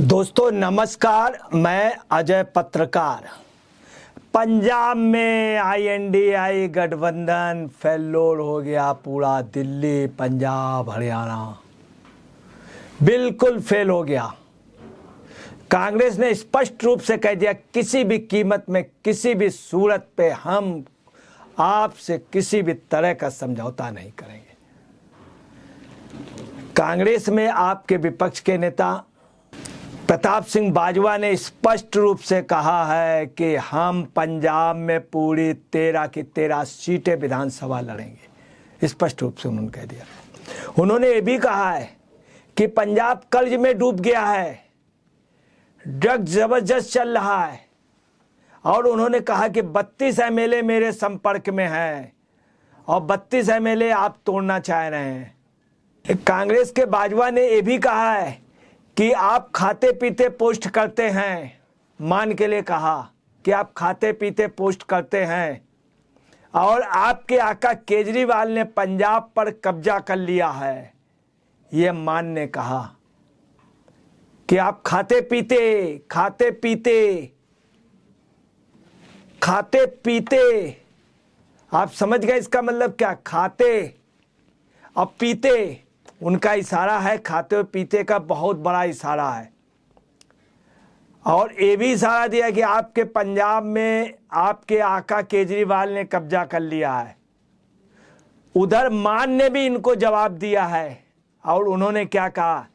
दोस्तों नमस्कार, मैं अजय पत्रकार। पंजाब में आईएनडीआई गठबंधन फेल्योर हो गया। पूरा दिल्ली, पंजाब, हरियाणा बिल्कुल फेल हो गया। कांग्रेस ने स्पष्ट रूप से कह दिया, किसी भी कीमत में, किसी भी सूरत पे हम आपसे किसी भी तरह का समझौता नहीं करेंगे। कांग्रेस में आपके विपक्ष के नेता प्रताप सिंह बाजवा ने स्पष्ट रूप से कहा है कि हम पंजाब में पूरी 13 की 13 सीटें विधानसभा लड़ेंगे। स्पष्ट रूप से उन्होंने कह दिया। उन्होंने ये भी कहा है कि पंजाब कर्ज में डूब गया है, ड्रग्स जबरदस्त चल रहा है, और उन्होंने कहा कि 32 एमएलए मेरे संपर्क में हैं और 32 एमएलए आप तोड़ना चाह रहे हैं। कांग्रेस के बाजवा ने यह भी कहा है कि आप खाते पीते पोस्ट करते हैं। मान के लिए कहा कि आप खाते पीते पोस्ट करते हैं और आपके आका केजरीवाल ने पंजाब पर कब्जा कर लिया है। ये मान ने कहा कि आप खाते पीते आप समझ गए इसका मतलब क्या? खाते और पीते, उनका इशारा है, खाते और पीते का बहुत बड़ा इशारा है। और ये भी इशारा दिया कि आपके पंजाब में आपके आका केजरीवाल ने कब्जा कर लिया है। उधर मान ने भी इनको जवाब दिया है और उन्होंने क्या कहा?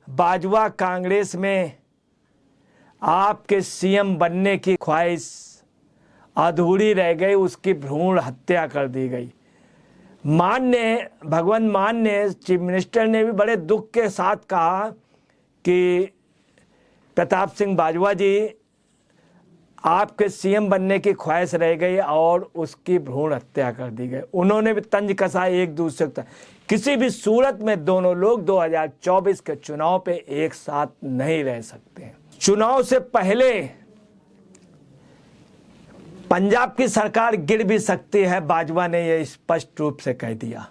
बाजवा, कांग्रेस में आपके सीएम बनने की ख्वाहिश अधूरी रह गई, उसकी भ्रूण हत्या कर दी गई। भगवंत मान ने, चीफ मिनिस्टर ने भी बड़े दुख के साथ कहा कि प्रताप सिंह बाजवा जी, आपके सीएम बनने की ख्वाहिश रह गई और उसकी भ्रूण हत्या कर दी गई। उन्होंने भी तंज कसा एक दूसरे का। किसी भी सूरत में दोनों लोग 2024 के चुनाव पे एक साथ नहीं रह सकते। चुनाव से पहले पंजाब की सरकार गिर भी सकती है, बाजवा ने यह स्पष्ट रूप से कह दिया।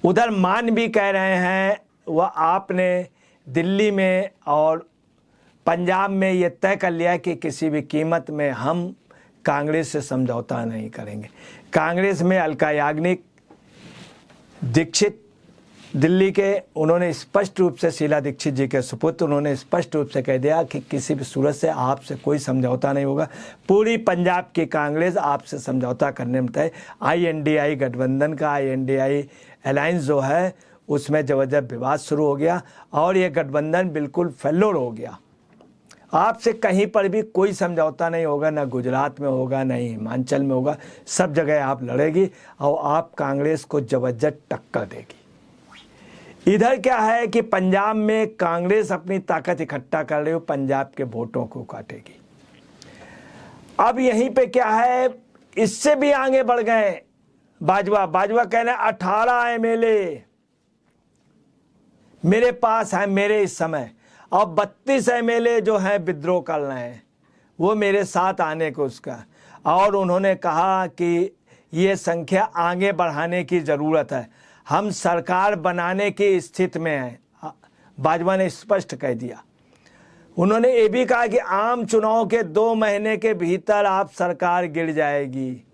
उधर मान भी कह रहे हैं, वह आपने दिल्ली में और पंजाब में यह तय कर लिया कि किसी भी कीमत में हम कांग्रेस से समझौता नहीं करेंगे। कांग्रेस में अलका याग्निक, दीक्षित दिल्ली के, उन्होंने स्पष्ट रूप से, शीला दीक्षित जी के सुपुत्र, उन्होंने स्पष्ट रूप से कह दिया कि किसी भी सूरत से आपसे कोई समझौता नहीं होगा। पूरी पंजाब की कांग्रेस आपसे समझौता करने में तय। आईएनडीआई गठबंधन का, आईएनडीआई अलायंस जो है, उसमें जबरदस्त विवाद शुरू हो गया और ये गठबंधन बिल्कुल फेल्योर हो गया। आपसे कहीं पर भी कोई समझौता नहीं होगा, ना गुजरात में होगा, ना हिमाचल में होगा, सब जगह आप लड़ेगी और आप कांग्रेस को जबरदस्त टक्कर देगी। इधर क्या है कि पंजाब में कांग्रेस अपनी ताकत इकट्ठा कर रही हो, पंजाब के वोटों को काटेगी। अब यहीं पे क्या है, इससे भी आगे बढ़ गए बाजवा कह रहे हैं 18 एमएलए मेरे पास है मेरे इस समय, और 32 एमएलए जो है विद्रोह कर रहे हैं, वो मेरे साथ आने को उसका। और उन्होंने कहा कि ये संख्या आगे बढ़ाने की ज़रूरत है, हम सरकार बनाने की स्थिति में हैं। बाजवा ने स्पष्ट कह दिया। उन्होंने ये भी कहा कि आम चुनाव के 2 महीने के भीतर आप सरकार गिर जाएगी।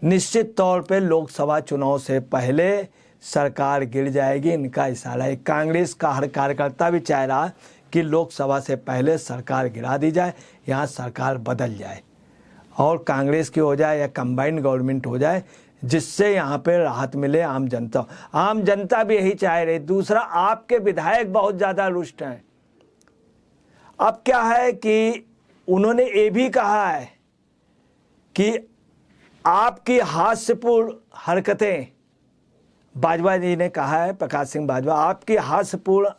निश्चित तौर पे लोकसभा चुनाव से पहले सरकार गिर जाएगी, इनका इशारा है। कांग्रेस का हर कार्यकर्ता भी चाह रहा कि लोकसभा से पहले सरकार गिरा दी जाए, यहाँ सरकार बदल जाए और कांग्रेस की हो जाए या कंबाइंड गवर्नमेंट हो जाए, जिससे यहाँ पे राहत मिले आम जनता भी यही चाह रही। दूसरा, आपके विधायक बहुत ज़्यादा रुष्ट हैं। अब क्या है कि उन्होंने ये भी कहा है कि आपकी हास्यपूर्ण हरकतें, बाजवा जी ने कहा है, प्रकाश सिंह बाजवा, आपकी हास्यपूर्ण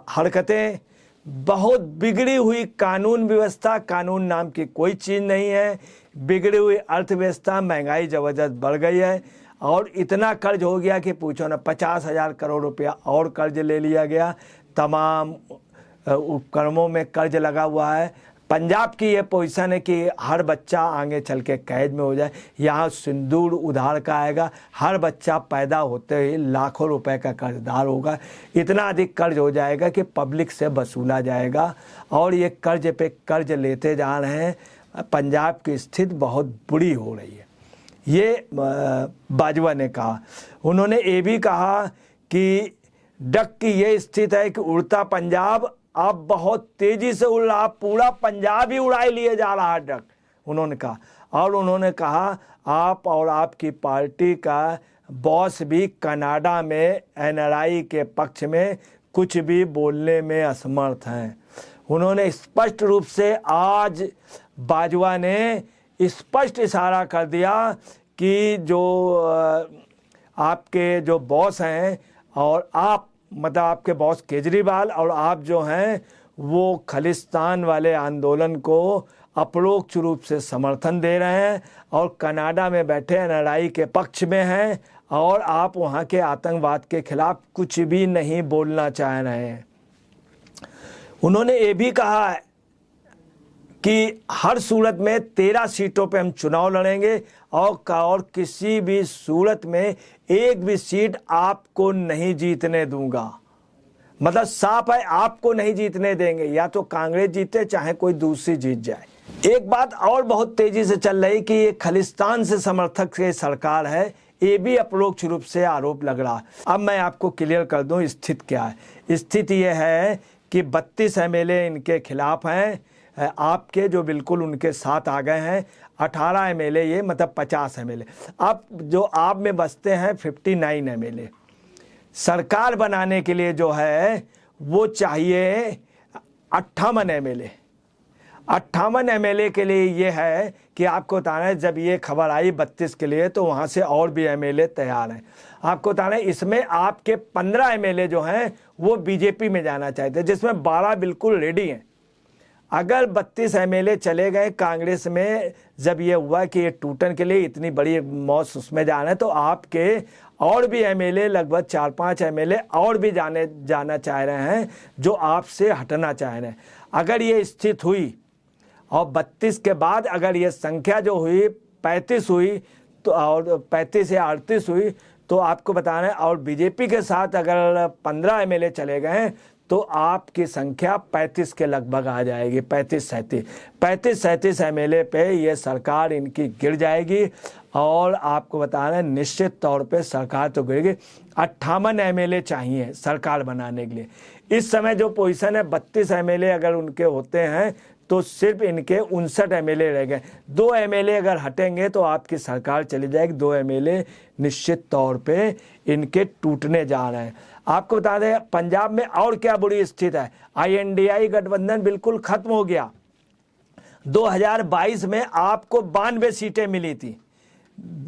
हरकतें, बहुत बिगड़ी हुई कानून व्यवस्था, कानून नाम की कोई चीज़ नहीं है, बिगड़ी हुई अर्थव्यवस्था, महंगाई ज़बरदस्त बढ़ गई है और इतना कर्ज हो गया कि पूछो ना। 50,000 करोड़ रुपया और कर्ज ले लिया गया, तमाम उपक्रमों में कर्ज लगा हुआ है, पंजाब की ये पोजीशन है कि हर बच्चा आगे चल के कैद में हो जाए। यहाँ सिंदूर उधार का आएगा, हर बच्चा पैदा होते ही लाखों रुपए का कर्जदार होगा। इतना अधिक कर्ज हो जाएगा कि पब्लिक से वसूला जाएगा और ये कर्ज पे कर्ज लेते जा रहे हैं। पंजाब की स्थिति बहुत बुरी हो रही है, ये बाजवा ने कहा। उन्होंने ये भी कहा कि डक की ये स्थिति है कि उड़ता पंजाब अब बहुत तेजी से उड़ रहा, पूरा पंजाब ही उड़ाई लिए जा रहा है डक, उन्होंने कहा। और उन्होंने कहा आप और आपकी पार्टी का बॉस भी कनाडा में एनआरआई के पक्ष में कुछ भी बोलने में असमर्थ हैं। उन्होंने स्पष्ट रूप से आज बाजवा ने स्पष्ट इशारा कर दिया कि जो आपके जो बॉस हैं और आप मतलब आपके बॉस केजरीवाल और आप जो हैं वो खालिस्तान वाले आंदोलन को अपरोक्ष रूप से समर्थन दे रहे हैं और कनाडा में बैठे एनआरआई के पक्ष में हैं और आप वहाँ के आतंकवाद के खिलाफ कुछ भी नहीं बोलना चाह रहे हैं। उन्होंने ये भी कहा है कि हर सूरत में 13 सीटों पे हम चुनाव लड़ेंगे और किसी भी सूरत में एक भी सीट आपको नहीं जीतने दूंगा। मतलब साफ है, आपको नहीं जीतने देंगे, या तो कांग्रेस जीते चाहे कोई दूसरी जीत जाए। एक बात और बहुत तेजी से चल रही कि ये खालिस्तान से समर्थक की सरकार है, ये भी अपरोक्ष रूप से आरोप लग रहा है। अब मैं आपको क्लियर कर दूं स्थिति क्या है। स्थिति ये है कि 32 एमएलए इनके खिलाफ हैं, आपके जो बिल्कुल उनके साथ आ गए हैं 18 एमएलए, ये मतलब 50 एमएलए। अब जो आप में बचते हैं 59 एमएलए। सरकार बनाने के लिए जो है वो चाहिए 58 एमएलए। 58 एमएलए के लिए ये है कि आपको बताना है, जब ये खबर आई 32 के लिए तो वहाँ से और भी एमएलए तैयार हैं। आपको बताना है इसमें आपके 15 एमएलए जो हैं वो बीजेपी में जाना चाहते हैं, जिसमें 12 बिल्कुल रेडी हैं। अगर 32 एमएलए चले गए कांग्रेस में, जब ये हुआ कि ये टूटन के लिए इतनी बड़ी मौत उसमें जा रहे हैं, तो आपके और भी एमएलए लगभग 4-5 एमएलए और भी जाना चाह रहे हैं जो आपसे हटना चाह रहे हैं। अगर ये स्थिति हुई और 32 के बाद अगर ये संख्या जो हुई 35 हुई तो और 35 या 38 हुई तो आपको बताना है, और बीजेपी के साथ अगर 15 एमएलए चले गए तो आपकी संख्या 35 के लगभग आ जाएगी। 35-37 एमएलए पे ये सरकार इनकी गिर जाएगी और आपको बताना है निश्चित तौर पे सरकार तो गिरेगी। 58 एमएलए चाहिए सरकार बनाने के लिए। इस समय जो पोजीशन है 32 एमएलए अगर उनके होते हैं तो सिर्फ इनके 59 एमएलए रह गए। 2 एमएलए अगर हटेंगे तो आपकी सरकार चली जाएगी। 2 एमएलए निश्चित तौर पे इनके टूटने जा रहे हैं। आपको बता दें पंजाब में और क्या बुरी स्थिति है। INDI गठबंधन बिल्कुल खत्म हो गया। 2022 में आपको 92 सीटें मिली थी,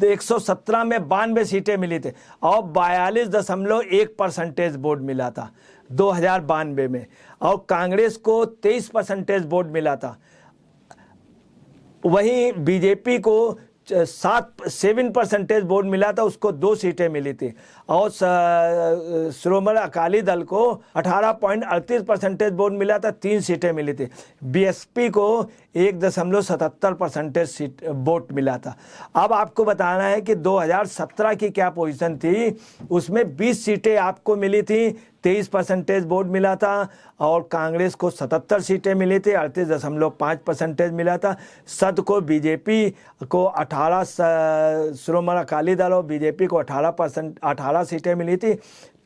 117 में 92 सीटें मिली थी और 42.1% वोट मिला था 2092 में, और कांग्रेस को 23% वोट मिला था। वहीं बीजेपी को 7% वोट मिला था, उसको 2 सीटें मिली थी, और श्रोमणी अकाली दल को 18.38% वोट मिला था, 3 सीटें मिली थी। BSP को 1.77% सीट वोट मिला था। अब आपको बताना है कि 2017 की क्या पोजीशन थी। उसमें 20 सीटें आपको मिली थी, 23% वोट मिला था, और कांग्रेस को 77 सीटें मिली थी, 38.5% मिला था। सद को बीजेपी को 18, श्रोमणी अकाली दल और बीजेपी को 18 सीटें मिली थी,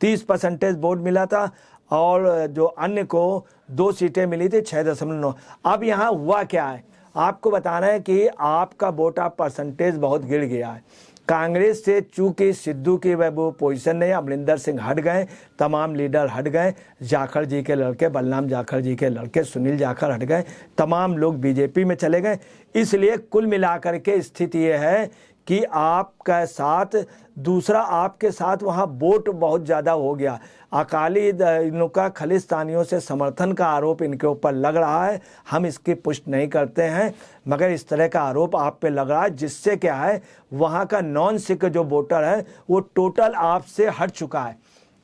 30% वोट मिला था, और जो अन्य को 2 सीटें मिली थी, 6.9। अब यहाँ हुआ क्या है आपको बताना है कि आपका वोट ऑफ परसेंटेज बहुत गिर गया है। कांग्रेस से चूंकि सिद्धू की वो पोजीशन नहीं, अमरिंदर सिंह हट गए, तमाम लीडर हट गए, जाखड़ जी के लड़के, बलराम जाखड़ जी के लड़के सुनील जाखड़ हट गए, तमाम लोग बीजेपी में चले गए। इसलिए कुल मिलाकर के स्थिति ये है कि आपका साथ दूसरा आपके साथ वहाँ वोट बहुत ज़्यादा हो गया। अकाली इनों का खालिस्तानियों से समर्थन का आरोप इनके ऊपर लग रहा है। हम इसकी पुष्टि नहीं करते हैं, मगर इस तरह का आरोप आप पे लग रहा है, जिससे क्या है वहाँ का नॉन सिख जो वोटर है वो टोटल आपसे हट चुका है।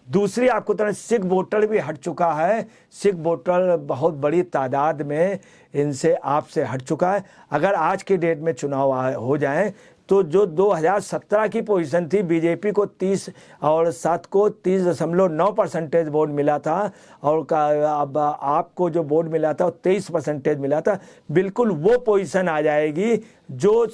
दूसरी आपको तरह सिख वोटर भी हट चुका है। सिख वोटर बहुत बड़ी तादाद में इनसे आपसे हट चुका है। अगर आज की डेट में चुनाव हो जाए तो जो 2017 की पोजीशन थी, बीजेपी को 30 और 7 को 30.9% वोट मिला था और अब आपको जो वोट मिला था वो 23% मिला था। बिल्कुल वो पोजीशन आ जाएगी जो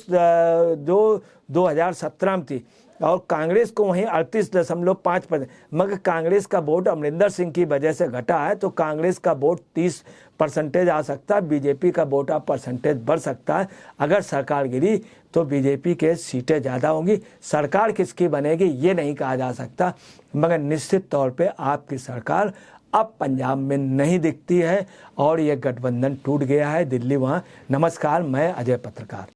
2017 में थी। और कांग्रेस को वहीं 38.5%, मगर कांग्रेस का वोट अमरिंदर सिंह की वजह से घटा है, तो कांग्रेस का वोट 30% आ सकता है, बीजेपी का वोट आप परसेंटेज बढ़ सकता है। अगर सरकार गिरी तो बीजेपी के सीटें ज़्यादा होंगी। सरकार किसकी बनेगी ये नहीं कहा जा सकता, मगर निश्चित तौर पे आपकी सरकार अब पंजाब में नहीं दिखती है और ये गठबंधन टूट गया है। दिल्ली वहाँ। नमस्कार, मैं अजय पत्रकार।